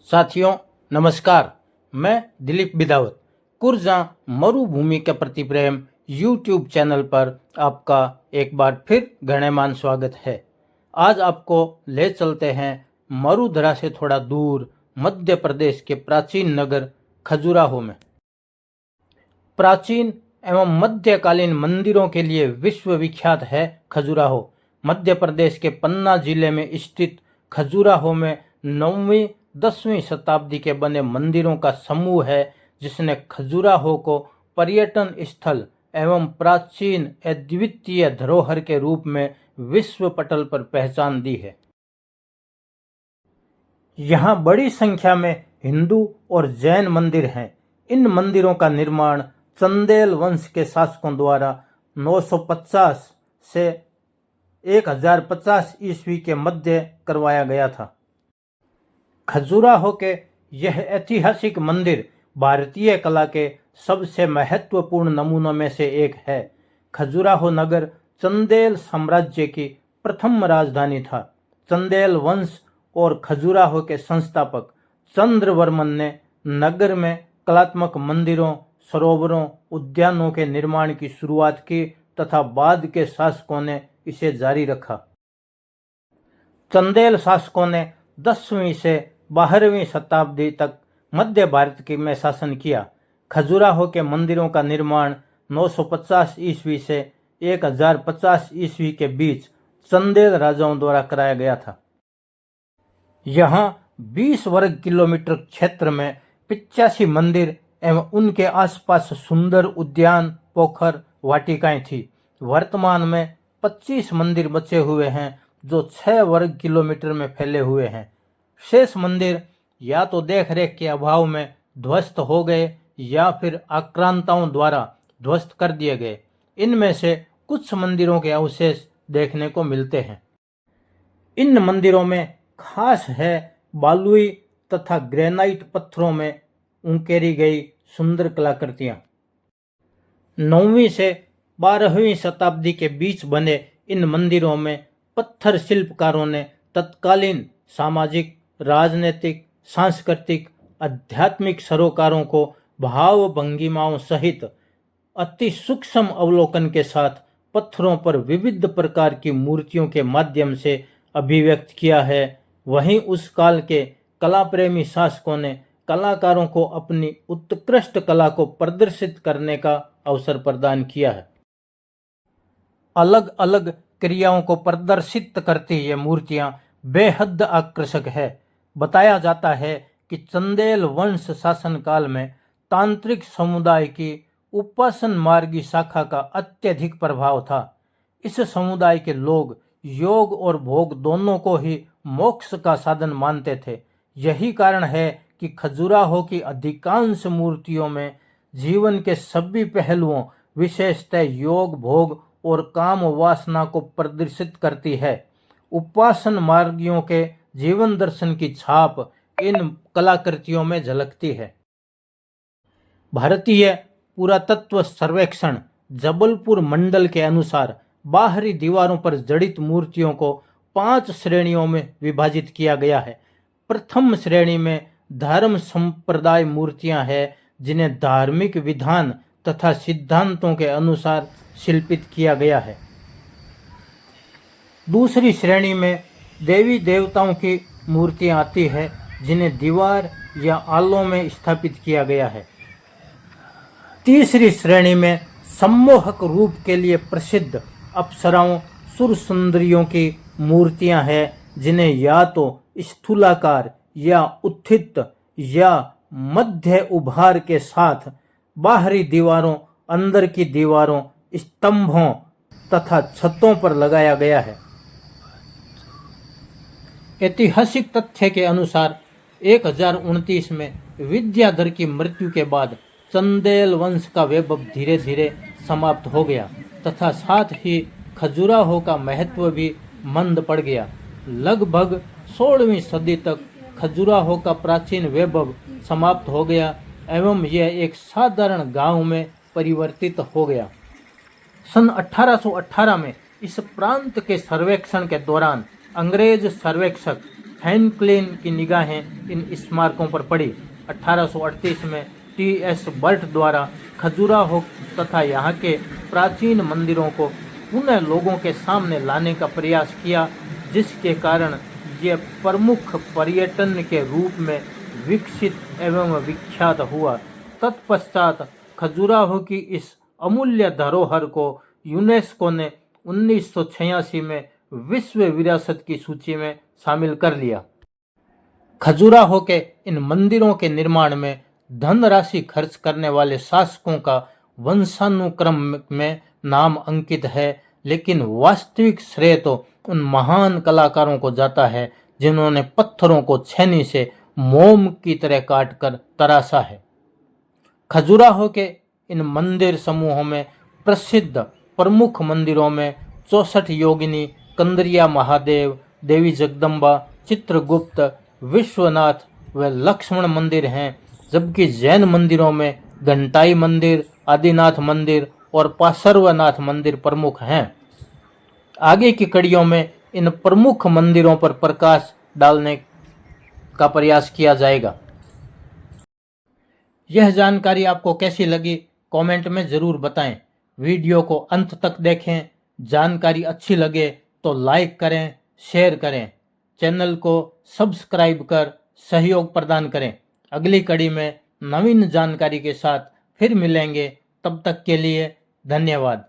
साथियों नमस्कार। मैं दिलीप बिदावत कुर्जा मरुभूमि के प्रति प्रेम यूट्यूब चैनल पर आपका एक बार फिर गणमान्य स्वागत है। आज आपको ले चलते हैं मरुधरा से थोड़ा दूर मध्य प्रदेश के प्राचीन नगर खजुराहो में। प्राचीन एवं मध्यकालीन मंदिरों के लिए विश्व विख्यात है खजुराहो। मध्य प्रदेश के पन्ना जिले में स्थित खजुराहो में 9वीं 10वीं शताब्दी के बने मंदिरों का समूह है, जिसने खजुराहो को पर्यटन स्थल एवं प्राचीन अद्वितीय धरोहर के रूप में विश्व पटल पर पहचान दी है। यहाँ बड़ी संख्या में हिंदू और जैन मंदिर हैं। इन मंदिरों का निर्माण चंदेल वंश के शासकों द्वारा 950 से 1050 ईस्वी के मध्य करवाया गया था। खजुराहो के यह ऐतिहासिक मंदिर भारतीय कला के सबसे महत्वपूर्ण नमूनों में से एक है। खजुराहो नगर चंदेल साम्राज्य की प्रथम राजधानी था। चंदेल वंश और खजुराहो के संस्थापक चंद्रवर्मन ने नगर में कलात्मक मंदिरों, सरोवरों, उद्यानों के निर्माण की शुरुआत की तथा बाद के शासकों ने इसे जारी रखा। चंदेल शासकों ने 10वीं से 12वीं शताब्दी तक मध्य भारत में शासन किया। खजुराहो के मंदिरों का निर्माण 950 ईस्वी से 1050 ईस्वी के बीच चंदेल राजाओं द्वारा कराया गया था। यहाँ 20 वर्ग किलोमीटर क्षेत्र में 85 मंदिर एवं उनके आसपास सुंदर उद्यान, पोखर, वाटिकाएं थी। वर्तमान में 25 मंदिर बचे हुए हैं जो 6 वर्ग किलोमीटर में फैले हुए हैं। शेष मंदिर या तो देखरेख के अभाव में ध्वस्त हो गए या फिर आक्रांताओं द्वारा ध्वस्त कर दिए गए। इनमें से कुछ मंदिरों के अवशेष देखने को मिलते हैं। इन मंदिरों में खास है बालुई तथा ग्रेनाइट पत्थरों में उकेरी गई सुंदर कलाकृतियां। 9वीं से 12वीं शताब्दी के बीच बने इन मंदिरों में पत्थर शिल्पकारों ने तत्कालीन सामाजिक, राजनीतिक, सांस्कृतिक, आध्यात्मिक सरोकारों को भाव भंगिमाओं सहित अति सूक्ष्म अवलोकन के साथ पत्थरों पर विविध प्रकार की मूर्तियों के माध्यम से अभिव्यक्त किया है। वहीं उस काल के कला प्रेमी शासकों ने कलाकारों को अपनी उत्कृष्ट कला को प्रदर्शित करने का अवसर प्रदान किया है। अलग अलग क्रियाओं को प्रदर्शित करती ये मूर्तियां बेहद आकर्षक है। बताया जाता है कि चंदेल वंश शासन काल में तांत्रिक समुदाय की उपासन मार्गी शाखा का अत्यधिक प्रभाव था। इस समुदाय के लोग योग और भोग दोनों को ही मोक्ष का साधन मानते थे। यही कारण है कि खजुराहो की अधिकांश मूर्तियों में जीवन के सभी पहलुओं, विशेषतः योग, भोग और काम वासना को प्रदर्शित करती है। उपासन मार्गियों के जीवन दर्शन की छाप इन कलाकृतियों में झलकती है। भारतीय पुरातत्व सर्वेक्षण जबलपुर मंडल के अनुसार बाहरी दीवारों पर जड़ित मूर्तियों को 5 श्रेणियों में विभाजित किया गया है। प्रथम श्रेणी में धर्म संप्रदाय मूर्तियां हैं, जिन्हें धार्मिक विधान तथा सिद्धांतों के अनुसार शिल्पित किया गया है। दूसरी श्रेणी में देवी देवताओं की मूर्तियां आती है, जिन्हें दीवार या आलों में स्थापित किया गया है। तीसरी श्रेणी में सम्मोहक रूप के लिए प्रसिद्ध अप्सराओं, सुर सुंदरियों की मूर्तियां हैं, जिन्हें या तो स्थूलाकार या उत्थित या मध्य उभार के साथ बाहरी दीवारों, अंदर की दीवारों, स्तंभों तथा छतों पर लगाया गया है। ऐतिहासिक तथ्य के अनुसार 1029 में विद्याधर की मृत्यु के बाद चंदेल वंश का वैभव धीरे धीरे समाप्त हो गया तथा साथ ही खजुराहो का महत्व भी मंद पड़ गया। लगभग 16वीं सदी तक खजुराहो का प्राचीन वैभव समाप्त हो गया एवं यह एक साधारण गांव में परिवर्तित हो गया। सन 1818 में इस प्रांत के सर्वेक्षण के दौरान अंग्रेज सर्वेक्षक फ्रैंकलिन की निगाहें इन स्मारकों पर पड़ी। 1838 में टी.एस. बर्ट द्वारा खजुराहो तथा यहाँ के प्राचीन मंदिरों को पुनः लोगों के सामने लाने का प्रयास किया, जिसके कारण ये प्रमुख पर्यटन के रूप में विकसित एवं विख्यात हुआ। तत्पश्चात खजुराहो की इस अमूल्य धरोहर को यूनेस्को ने 1986 में विश्व विरासत की सूची में शामिल कर लिया। खजुराहो के इन मंदिरों के निर्माण में धनराशि खर्च करने वाले शासकों का वंशानुक्रम में नाम अंकित है, लेकिन वास्तविक श्रेय तो उन महान कलाकारों को जाता है जिन्होंने पत्थरों को छेनी से मोम की तरह काटकर तराशा है। खजुराहो के इन मंदिर समूहों में प्रसिद्ध प्रमुख मंदिरों में 64 योगिनी, कंदरिया महादेव, देवी जगदम्बा, चित्रगुप्त, विश्वनाथ व लक्ष्मण मंदिर हैं, जबकि जैन मंदिरों में घंटाई मंदिर, आदिनाथ मंदिर और पार्श्वनाथ मंदिर प्रमुख हैं। आगे की कड़ियों में इन प्रमुख मंदिरों पर प्रकाश डालने का प्रयास किया जाएगा। यह जानकारी आपको कैसी लगी कमेंट में ज़रूर बताएं। वीडियो को अंत तक देखें। जानकारी अच्छी लगे तो लाइक करें, शेयर करें, चैनल को सब्सक्राइब कर सहयोग प्रदान करें। अगली कड़ी में नवीन जानकारी के साथ फिर मिलेंगे। तब तक के लिए धन्यवाद।